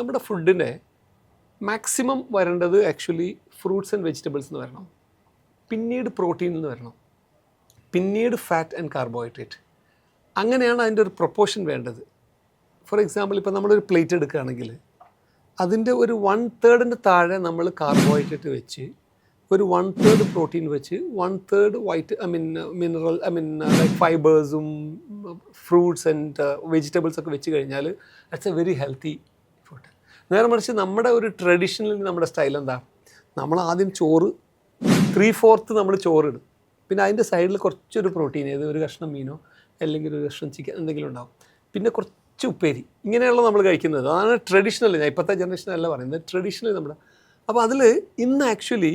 നമ്മുടെ ഫുഡിനെ മാക്സിമം വരേണ്ടത് ആക്ച്വലി ഫ്രൂട്ട്സ് ആൻഡ് വെജിറ്റബിൾസ് എന്ന് വരണം, പിന്നീട് പ്രോട്ടീൻ എന്ന് വരണം, പിന്നീട് ഫാറ്റ് ആൻഡ് കാർബോഹൈഡ്രേറ്റ്. അങ്ങനെയാണ് അതിൻ്റെ ഒരു പ്രൊപ്പോർഷൻ വേണ്ടത്. ഫോർ എക്സാമ്പിൾ ഇപ്പോൾ നമ്മളൊരു പ്ലേറ്റ് എടുക്കുകയാണെങ്കിൽ അതിൻ്റെ ഒരു 1/3 താഴെ നമ്മൾ കാർബോഹൈഡ്രേറ്റ് വെച്ച്, ഒരു 1/3 പ്രോട്ടീൻ വെച്ച്, 1/3 മിനറൽ ലൈക്ക് ഫൈബേഴ്സും ഫ്രൂട്ട്സ് ആൻഡ് വെജിറ്റബിൾസ് ഒക്കെ വെച്ച് കഴിഞ്ഞാൽ that's a very healthy food. നേരെ മറിച്ച് നമ്മുടെ ഒരു ട്രഡീഷണലി നമ്മുടെ സ്റ്റൈൽ എന്താ, നമ്മൾ ആദ്യം ചോറ് 3/4 നമ്മൾ ചോറിടും, പിന്നെ അതിൻ്റെ സൈഡിൽ കുറച്ചൊരു പ്രോട്ടീൻ, ഏത് ഒരു കഷ്ണം മീനോ അല്ലെങ്കിൽ ഒരു കഷ്ണം ചിക്കൻ എന്തെങ്കിലും ഉണ്ടാവും, പിന്നെ കുറച്ച് ഉപ്പേരി, ഇങ്ങനെയുള്ള നമ്മൾ കഴിക്കുന്നത്. അതാണ് ട്രഡീഷണൽ. ഞാൻ ഇപ്പോഴത്തെ ജനറേഷനല്ല പറയുന്നത്, ട്രഡീഷണലി നമ്മുടെ. അപ്പോൾ അതിൽ ഇന്ന് ആക്ച്വലി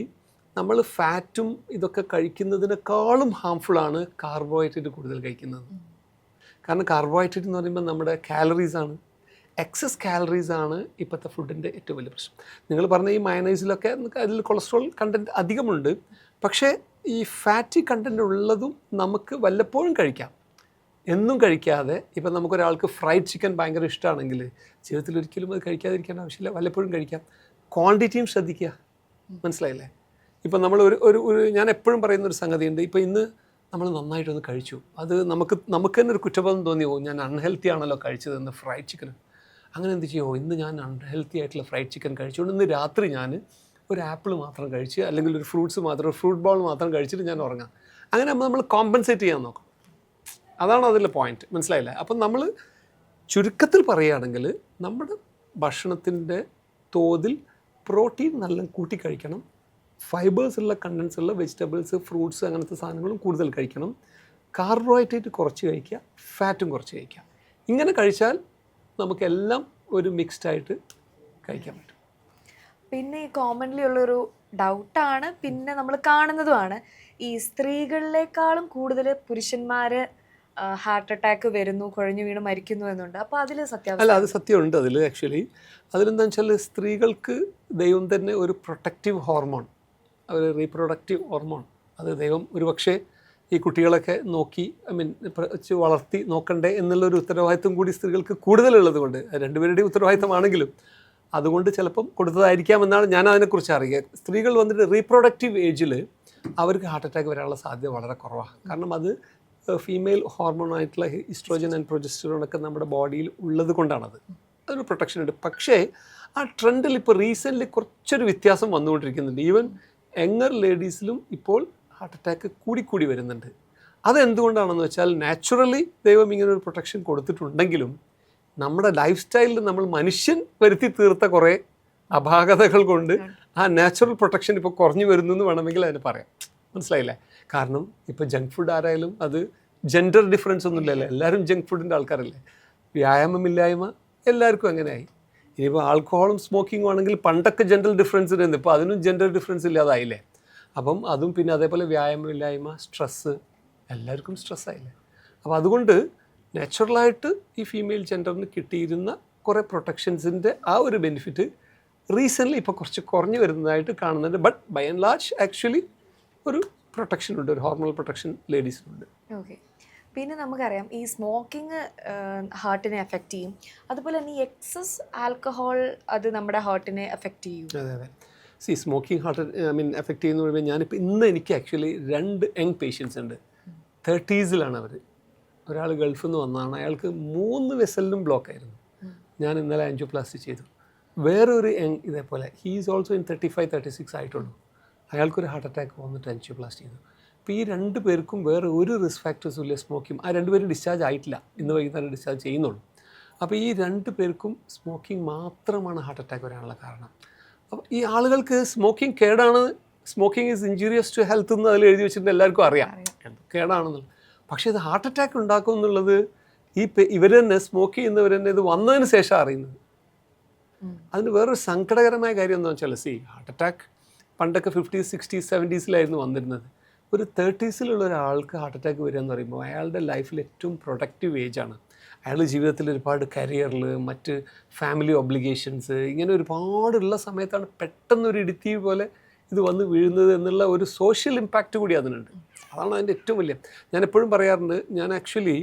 നമ്മൾ ഫാറ്റും ഇതൊക്കെ കഴിക്കുന്നതിനേക്കാളും ഹാംഫുള്ളാണ് കാർബോഹൈഡ്രേറ്റ് കൂടുതൽ കഴിക്കുന്നത്. കാരണം കാർബോഹൈഡ്രേറ്റ് എന്ന് പറയുമ്പോൾ നമ്മുടെ കാലറീസാണ്, എക്സസ് കാലറീസാണ് ഇപ്പോഴത്തെ ഫുഡിൻ്റെ ഏറ്റവും വലിയ പ്രശ്നം. നിങ്ങൾ പറഞ്ഞ ഈ മയണൈസിലൊക്കെ അതിൽ കൊളസ്ട്രോൾ കണ്ടൻറ്റ് അധികമുണ്ട്, പക്ഷേ ഈ ഫാറ്റി കണ്ടൻറ്റ് ഉള്ളതും നമുക്ക് വല്ലപ്പോഴും കഴിക്കാം, എന്നും കഴിക്കാതെ. ഇപ്പം നമുക്കൊരാൾക്ക് ഫ്രൈഡ് ചിക്കൻ ഭയങ്കര ഇഷ്ടമാണെങ്കിൽ ജീവിതത്തിൽ ഒരിക്കലും അത് കഴിക്കാതിരിക്കേണ്ട ആവശ്യമില്ല, വല്ലപ്പോഴും കഴിക്കാം. ക്വാണ്ടിറ്റിയും ശ്രദ്ധിക്കുക, മനസ്സിലായില്ലേ? ഇപ്പം നമ്മൾ ഒരു ഞാൻ എപ്പോഴും പറയുന്നൊരു സംഗതിയുണ്ട്, ഇപ്പോൾ ഇന്ന് നമ്മൾ നന്നായിട്ടൊന്ന് കഴിച്ചു, അത് നമുക്ക് തന്നെ ഒരു കുറ്റബോധം തോന്നിയോ, ഞാൻ അൺഹെൽത്തി ആണല്ലോ കഴിച്ചതെന്ന് ഫ്രൈഡ് ചിക്കൻ. അങ്ങനെ എന്ത് ചെയ്യുമോ, ഇന്ന് ഞാൻ അൺഹെൽത്തി ആയിട്ടുള്ള ഫ്രൈഡ് ചിക്കൻ കഴിച്ചുകൊണ്ട് ഇന്ന് രാത്രി ഞാൻ ഒരു ആപ്പിൾ മാത്രം കഴിച്ച്, അല്ലെങ്കിൽ ഒരു ഫ്രൂട്ട്സ് മാത്രം, ഒരു ഫ്രൂട്ട് ബോൾ മാത്രം കഴിച്ചിട്ട് ഞാൻ ഉറങ്ങാം. അങ്ങനെ നമ്മൾ കോമ്പൻസേറ്റ് ചെയ്യാൻ നോക്കണം. അതാണ് അതിലെ പോയിന്റ്, മനസ്സിലായില്ലേ? അപ്പം നമ്മൾ ചുരുക്കത്തിൽ പറയുകയാണെങ്കിൽ നമ്മുടെ ഭക്ഷണത്തിൻ്റെ തോതിൽ പ്രോട്ടീൻ നല്ല കൂട്ടി കഴിക്കണം, ഫൈബേഴ്സ് ഉള്ള കണ്ടൻസ് ഉള്ള വെജിറ്റബിൾസ്, ഫ്രൂട്ട്സ്, അങ്ങനത്തെ സാധനങ്ങളും കൂടുതൽ കഴിക്കണം, കാർബോഹൈഡ്രേറ്റ് കുറച്ച് കഴിക്കുക, ഫാറ്റും കുറച്ച് കഴിക്കുക. ഇങ്ങനെ കഴിച്ചാൽ നമുക്കെല്ലാം ഒരു മിക്സ്ഡ് ആയിട്ട് കഴിക്കാൻ പറ്റും. പിന്നെ ഈ കോമൺലി ഉള്ളൊരു ഡൗട്ടാണ്, പിന്നെ നമ്മൾ കാണുന്നതുമാണ്, ഈ സ്ത്രീകളിലേക്കാളും കൂടുതൽ പുരുഷന്മാർ ഹാർട്ട് അറ്റാക്ക് വരുന്നു, കുഴഞ്ഞു വീണ് മരിക്കുന്നു എന്നുണ്ട്. അപ്പോൾ അതിൽ സത്യാവസ്ഥ? അല്ല, അത് സത്യമുണ്ട്. അതിൽ ആക്ച്വലി അതിലെന്താണെന്ന് വെച്ചാൽ സ്ത്രീകൾക്ക് ദൈവം തന്നെ ഒരു പ്രൊട്ടക്റ്റീവ് ഹോർമോൺ, ഒരു റീപ്രൊഡക്റ്റീവ് ഹോർമോൺ, അത് ദൈവം ഒരുപക്ഷെ ഈ കുട്ടികളൊക്കെ നോക്കി വളർത്തി നോക്കണ്ടേ എന്നുള്ളൊരു ഉത്തരവാദിത്വം കൂടി സ്ത്രീകൾക്ക് കൂടുതലുള്ളത് കൊണ്ട്, രണ്ടുപേരുടെയും ഉത്തരവാദിത്തമാണെങ്കിലും അതുകൊണ്ട് ചിലപ്പം കൊടുത്തതായിരിക്കാമെന്നാണ് ഞാൻ അതിനെക്കുറിച്ച് അറിയുക. സ്ത്രീകൾ വന്നിട്ട് റീപ്രൊഡക്റ്റീവ് ഏജിൽ അവർക്ക് ഹാർട്ട് അറ്റാക്ക് വരാനുള്ള സാധ്യത വളരെ കുറവാണ്. കാരണം അത് ഫീമെയിൽ ഹോർമോണായിട്ടുള്ള ഈസ്ട്രോജൻ ആൻഡ് പ്രൊജസ്റ്ററോണൊക്കെ നമ്മുടെ ബോഡിയിൽ ഉള്ളത് കൊണ്ടാണത്. അതൊരു പ്രൊട്ടക്ഷൻ ഉണ്ട്. പക്ഷേ ആ ട്രെൻഡിൽ ഇപ്പോൾ റീസെൻ്റ്ലി കുറച്ചൊരു വ്യത്യാസം വന്നുകൊണ്ടിരിക്കുന്നുണ്ട്. ഈവൻ യങ്ങർ ലേഡീസിലും ഇപ്പോൾ ഹാർട്ട് അറ്റാക്ക് കൂടിക്കൂടി വരുന്നുണ്ട്. അതെന്തുകൊണ്ടാണെന്ന് വെച്ചാൽ നാച്ചുറലി ദൈവം ഇങ്ങനെ ഒരു പ്രൊട്ടക്ഷൻ കൊടുത്തിട്ടുണ്ടെങ്കിലും നമ്മുടെ ലൈഫ് സ്റ്റൈലിൽ നമ്മൾ മനുഷ്യൻ വരുത്തി തീർത്ത കുറേ അപാകതകൾ കൊണ്ട് ആ നാച്ചുറൽ പ്രൊട്ടക്ഷൻ ഇപ്പോൾ കുറഞ്ഞു വരുന്നു എന്ന് വേണമെങ്കിൽ അതിന് പറയാം. മനസ്സിലായില്ലേ? കാരണം ഇപ്പോൾ ജങ്ക് ഫുഡ് ആരായാലും അത് ജെൻഡർ ഡിഫറൻസ് ഒന്നുമില്ലല്ലോ, എല്ലാവരും ജങ്ക് ഫുഡിൻ്റെ ആൾക്കാരല്ലേ. വ്യായാമമില്ലായ്മ എല്ലാവർക്കും അങ്ങനെയായി. ഇനിയിപ്പോൾ ആൽക്കഹോളും സ്മോക്കിങ്ങും ആണെങ്കിൽ പണ്ടൊക്കെ ജെൻഡർ ഡിഫറൻസ് ഇരുന്നു, ഇപ്പോൾ അതിനും ജെൻഡർ ഡിഫറൻസ് ഇല്ലാതായില്ലേ. അപ്പം അതും പിന്നെ അതേപോലെ വ്യായാമമില്ലായ്മ, സ്ട്രെസ്സ്, എല്ലാവർക്കും സ്ട്രെസ്സായില്ലേ. അപ്പോൾ അതുകൊണ്ട് നാച്ചുറലായിട്ട് ഈ ഫീമെയിൽ ജെൻഡറിന് കിട്ടിയിരുന്ന കുറേ പ്രൊട്ടക്ഷൻസിൻ്റെ ആ ഒരു ബെനിഫിറ്റ് റീസെൻ്റ്ലി ഇപ്പോൾ കുറച്ച് കുറഞ്ഞു വരുന്നതായിട്ട് കാണുന്നുണ്ട്. But by and large actually ഒരു പ്രൊട്ടക്ഷൻ ഉണ്ട്, ഒരു ഹോർമോണൽ പ്രൊട്ടക്ഷൻ ലേഡീസിനുണ്ട്. ഓക്കെ. പിന്നെ നമുക്കറിയാം ഈ സ്മോക്കിംഗ് ഹാർട്ടിനെ എഫക്റ്റ് ചെയ്യും, അതുപോലെ തന്നെ ഈ എക്സസ് ആൽക്കഹോൾ അത് നമ്മുടെ ഹാർട്ടിനെ എഫക്റ്റ് ചെയ്യും. അതെ അതെ. സ്മോക്കിംഗ് ഹാർട്ട് എഫക്റ്റ് ചെയ്യുന്ന പറയുമ്പോൾ ഞാനിപ്പോൾ ഇന്ന് എനിക്ക് ആക്ച്വലി 2 യങ് പേഷ്യൻസ് ഉണ്ട്. 30s അവർ. ഒരാൾ ഗൾഫിൽ നിന്ന് വന്നതാണ്, അയാൾക്ക് 3 വെസലിനും ബ്ലോക്ക് ആയിരുന്നു. ഞാൻ ഇന്നലെ ആൻജിയോപ്ലാസ്റ്റി ചെയ്തു. വേറൊരു യങ് ഇതേപോലെ, ഹീ ഈസ് ഓൾസോ ഇൻ 35-36 ആയിട്ടുള്ളൂ, അയാൾക്കൊരു ഹാർട്ട് അറ്റാക്ക് വന്നിട്ട് ആൻജിയോപ്ലാസ്റ്റി ചെയ്തു. അപ്പോൾ ഈ 2 പേർക്കും വേറെ ഒരു റിസ്ക് ഫാക്ടേഴ്സും ഇല്ല സ്മോക്കിംഗ്. ആ 2 പേരും ഡിസ്ചാർജ് ആയിട്ടില്ല, ഇന്ന് വൈകുന്നേരം ഡിസ്ചാർജ് ചെയ്യുന്നുള്ളൂ. അപ്പോൾ ഈ 2 പേർക്കും സ്മോക്കിംഗ് മാത്രമാണ് ഹാർട്ട് അറ്റാക്ക് വരാനുള്ള കാരണം. അപ്പോൾ ഈ ആളുകൾക്ക് സ്മോക്കിംഗ് കേടാണ്, smoking is injurious to health എന്ന് അതിൽ എഴുതി വെച്ചിട്ട് എല്ലാവർക്കും അറിയാം കേടാണെന്നുള്ളത്. പക്ഷേ ഇത് ഹാർട്ട് അറ്റാക്ക് ഉണ്ടാക്കും എന്നുള്ളത് ഇവർ തന്നെ സ്മോക്ക് ചെയ്യുന്നവർ തന്നെ ഇത് വന്നതിന് ശേഷം അറിയുന്നത്. അതിന് വേറൊരു സങ്കടകരമായ കാര്യം എന്താണെന്ന് വെച്ചാൽ ഹാർട്ട് അറ്റാക്ക് പണ്ടൊക്കെ 50s, 60s, 70s വന്നിരുന്നത്. ഒരു 30s ഒരാൾക്ക് ഹാർട്ട് അറ്റാക്ക് വരിക എന്ന് പറയുമ്പോൾ അയാളുടെ ലൈഫിൽ ഏറ്റവും പ്രൊഡക്റ്റീവ് ഏജാണ്. അയാളുടെ ജീവിതത്തിൽ ഒരുപാട് കരിയറിൽ, മറ്റ് ഫാമിലി ഒബ്ലിഗേഷൻസ്, ഇങ്ങനെ ഒരുപാടുള്ള സമയത്താണ് പെട്ടെന്നൊരു ഇടുത്തി പോലെ ഇത് വന്ന് വീഴുന്നത് എന്നുള്ള ഒരു സോഷ്യൽ ഇമ്പാക്റ്റ് കൂടി അതിനുണ്ട്. അതാണ് അതിൻ്റെ ഏറ്റവും വലിയ. ഞാൻ എപ്പോഴും പറയാറുണ്ട്, ഞാൻ ആക്ച്വലി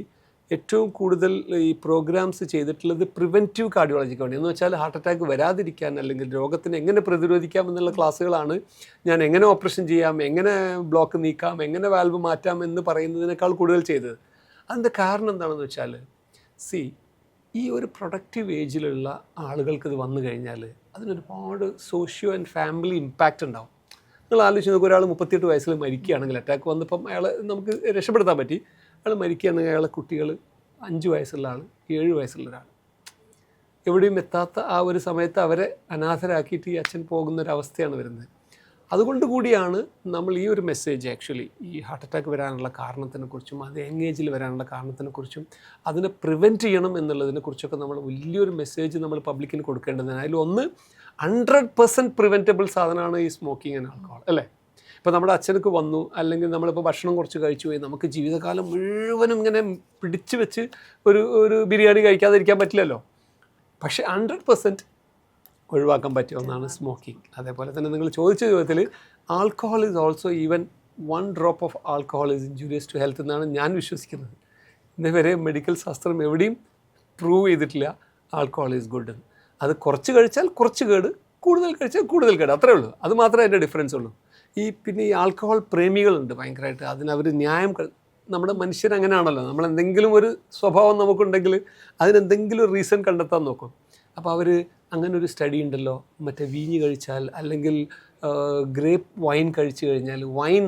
ഏറ്റവും കൂടുതൽ ഈ പ്രോഗ്രാംസ് ചെയ്തിട്ടുള്ളത് പ്രിവെൻറ്റീവ് കാർഡിയോളജിക്ക് വേണ്ടി എന്ന് വെച്ചാൽ ഹാർട്ട് അറ്റാക്ക് വരാതിരിക്കാൻ അല്ലെങ്കിൽ രോഗത്തിന് എങ്ങനെ പ്രതിരോധിക്കാം എന്നുള്ള ക്ലാസ്സുകളാണ്. ഞാൻ എങ്ങനെ ഓപ്പറേഷൻ ചെയ്യാം, എങ്ങനെ ബ്ലോക്ക് നീക്കാം, എങ്ങനെ വാൽവ് മാറ്റാം എന്ന് പറയുന്നതിനേക്കാൾ കൂടുതൽ ചെയ്തത്. അതിൻ്റെ കാരണം എന്താണെന്ന് വെച്ചാൽ ഈ ഒരു പ്രൊഡക്റ്റീവ് ഏജിലുള്ള ആളുകൾക്ക് ഇത് വന്നു കഴിഞ്ഞാൽ അതിനൊരുപാട് സോഷ്യോ ആൻഡ് ഫാമിലി ഇമ്പാക്റ്റ് ഉണ്ടാവും. നിങ്ങൾ ആലോചിച്ച് നോക്കുക, ഒരാൾ 38 വയസ്സിൽ മരിക്കുകയാണെങ്കിൽ, അറ്റാക്ക് വന്നപ്പം അയാളെ നമുക്ക് രക്ഷപ്പെടുത്താൻ പറ്റി, അയാൾ മരിക്കുകയാണെങ്കിൽ അയാളെ കുട്ടികൾ 5 വയസ്സുള്ള ആൾ, 7 വയസ്സുള്ള ഒരാൾ, എവിടെയും എത്താത്ത ആ ഒരു സമയത്ത് അവരെ അനാഥരാക്കിയിട്ട് ഈ അച്ഛൻ പോകുന്നൊരവസ്ഥയാണ് വരുന്നത്. അതുകൊണ്ട് കൂടിയാണ് നമ്മൾ ഈ ഒരു മെസ്സേജ് ആക്ച്വലി ഈ ഹാർട്ട് അറ്റാക്ക് വരാനുള്ള കാരണത്തിനെക്കുറിച്ചും അത് യങ് ഏജിൽ വരാനുള്ള കാരണത്തിനെക്കുറിച്ചും അതിനെ പ്രിവെൻറ്റ് ചെയ്യണം എന്നുള്ളതിനെക്കുറിച്ചൊക്കെ നമ്മൾ വലിയൊരു മെസ്സേജ് നമ്മൾ പബ്ലിക്കിന് കൊടുക്കേണ്ടതാണ്. അതിലൊന്ന് 100% പ്രിവെൻറ്റബിൾ സാധനമാണ് ഈ സ്മോക്കിംഗ് ആൻഡ് ആൽക്കഹോൾ, അല്ലേ? ഇപ്പോൾ നമ്മുടെ അച്ഛനക്ക് വന്നു, അല്ലെങ്കിൽ നമ്മളിപ്പോൾ ഭക്ഷണം കുറച്ച് കഴിച്ചു പോയി, നമുക്ക് ജീവിതകാലം മുഴുവനും ഇങ്ങനെ പിടിച്ചു വെച്ച് ഒരു ബിരിയാണി കഴിക്കാതിരിക്കാൻ പറ്റില്ലല്ലോ. പക്ഷേ 100% ഒഴിവാക്കാൻ പറ്റിയ ഒന്നാണ് സ്മോക്കിംഗ്. അതേപോലെ തന്നെ നിങ്ങൾ ചോദിച്ച ചോദ്യത്തിൽ alcohol is also even 1 drop of alcohol is injurious to health എന്നാണ് ഞാൻ വിശ്വസിക്കുന്നത്. ഇന്നുവരെ മെഡിക്കൽ ശാസ്ത്രം എവിടെയും പ്രൂവ് ചെയ്തിട്ടില്ല ആൽക്കഹോൾ ഈസ് ഗുഡ് എന്ന്. അത് കുറച്ച് കഴിച്ചാൽ കുറച്ച് കേട്, കൂടുതൽ കഴിച്ചാൽ കൂടുതൽ കേട്, അത്രേ ഉള്ളൂ. അത് മാത്രമേ അതിൻ്റെ ഡിഫറൻസ് ഉള്ളൂ. പിന്നെ ഈ ആൽക്കഹോൾ പ്രേമികളുണ്ട് ഭയങ്കരമായിട്ട്. അതിനവർ ന്യായം നമ്മുടെ മനുഷ്യരങ്ങനെയാണല്ലോ, നമ്മളെന്തെങ്കിലും ഒരു സ്വഭാവം നമുക്കുണ്ടെങ്കിൽ അതിനെന്തെങ്കിലും റീസൺ കണ്ടെത്താൻ നോക്കും. അപ്പോൾ അവർ അങ്ങനെ ഒരു സ്റ്റഡി ഉണ്ടല്ലോ, മറ്റേ വീഞ്ഞ് കഴിച്ചാൽ അല്ലെങ്കിൽ ഗ്രേപ്പ് വൈൻ കഴിച്ചു കഴിഞ്ഞാൽ വൈൻ